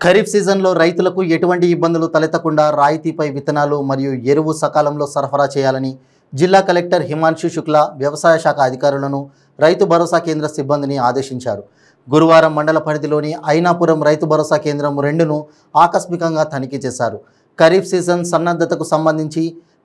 ఖరీఫ్ సీజన్లో రైతులకు ఎటువంటి ఇబ్బందులు తలెత్తకుండా రాయితీపై విత్తనాలు మరియు ఎరువు సకాలంలో సరఫరా చేయాలని జిల్లా కలెక్టర్ హిమాంశు శుక్లా వ్యవసాయ శాఖ అధికారులను రైతు భరోసా కేంద్ర సిబ్బందిని ఆదేశించారు. గురువారం మండల పరిధిలోని ఐనాపురం రైతు భరోసా కేంద్రం 2ను ఆకస్మికంగా తనిఖీ చేశారు. ఖరీఫ్ సీజన్ సన్నద్ధతకు సంబంధించి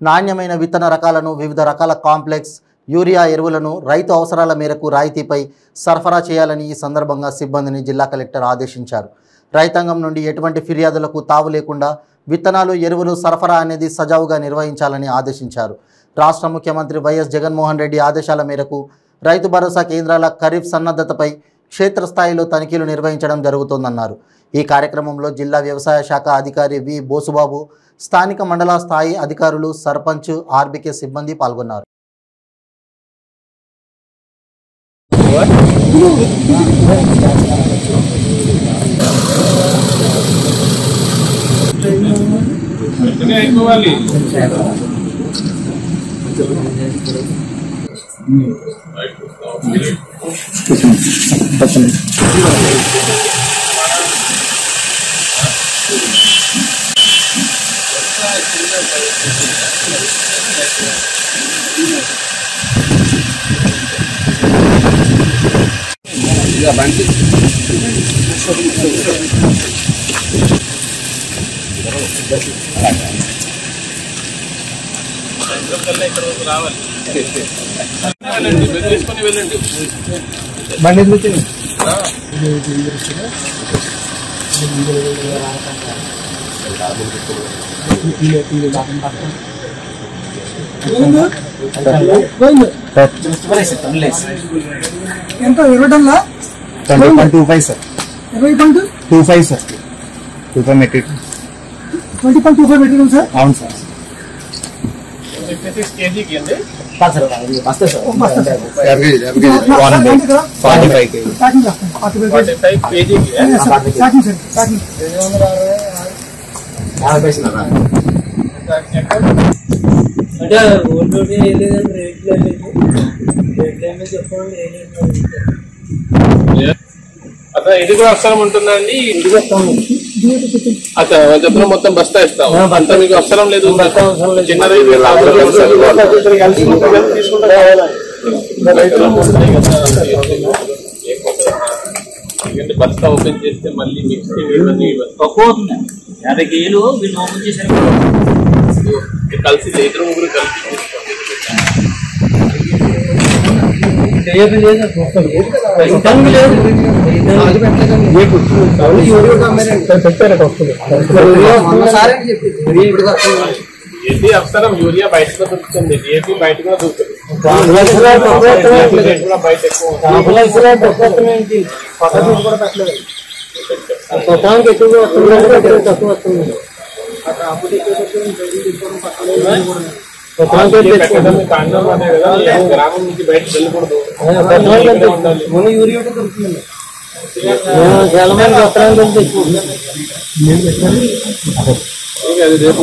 నాణ్యమైన విత్తన రకాలను, వివిధ రకాల కాంప్లెక్స్, యూరియా ఎరువులను రైతు అవసరాల మేరకు రాయితీపై సరఫరా చేయాలని ఈ సందర్భంగా సిబ్బందిని జిల్లా కలెక్టర్ ఆదేశించారు. రైతాంగం నుండి ఎటువంటి ఫిర్యాదులకు తావు లేకుండా విత్తనాలు, ఎరువులు సరఫరా అనేది సజావుగా నిర్వహించాలని ఆదేశించారు. రాష్ట్ర ముఖ్యమంత్రి వైఎస్ జగన్మోహన్ రెడ్డి ఆదేశాల మేరకు రైతు భరోసా కేంద్రాల ఖరీఫ్ సన్నద్ధతపై క్షేత్రస్థాయిలో తనిఖీలు నిర్వహించడం జరుగుతోందన్నారు. ఈ కార్యక్రమంలో జిల్లా వ్యవసాయ శాఖ అధికారి వి బోసుబాబు, స్థానిక మండల స్థాయి అధికారులు, సర్పంచ్, ఆర్బీకే సిబ్బంది పాల్గొన్నారు. ఎంత 20 20.25 sir. 20.25 sir. 25 metric. 20.25 metric sir. అవును సార్. 56 kg కి అండి. సార్ బస్తా సార్. 45 kg. 45 kg కి. Packing sir. ప్యాకింగ్. 50 పైసలు రా. అంటే ఓల్డోడి ఏలేదని రేట్లే చెప్పండి అదే ఇది కూడా అవసరం ఉంటుందండి. అచ్చా చెప్పిన మొత్తం బస్తా ఇస్తాం. అంతా మీకు అవసరం లేదు. చిన్నది బస్తా ఓపెన్ చేస్తే మళ్ళీ మిక్సింగ్ తక్కువ అవుతుంది. 50 కేజీలు వీళ్ళు ఓపెన్ చేశారు. కలిసి ఇద్దరు ముగ్గురు కలిసి ఏది అవసరం యూరియా బయట కూడా దొరుకుతుంది, ఏపీ బయట కూడా దొరుకుతుంది. బయట గ్రామం నుంచి బయట వెళ్ళకూడదు. రేపు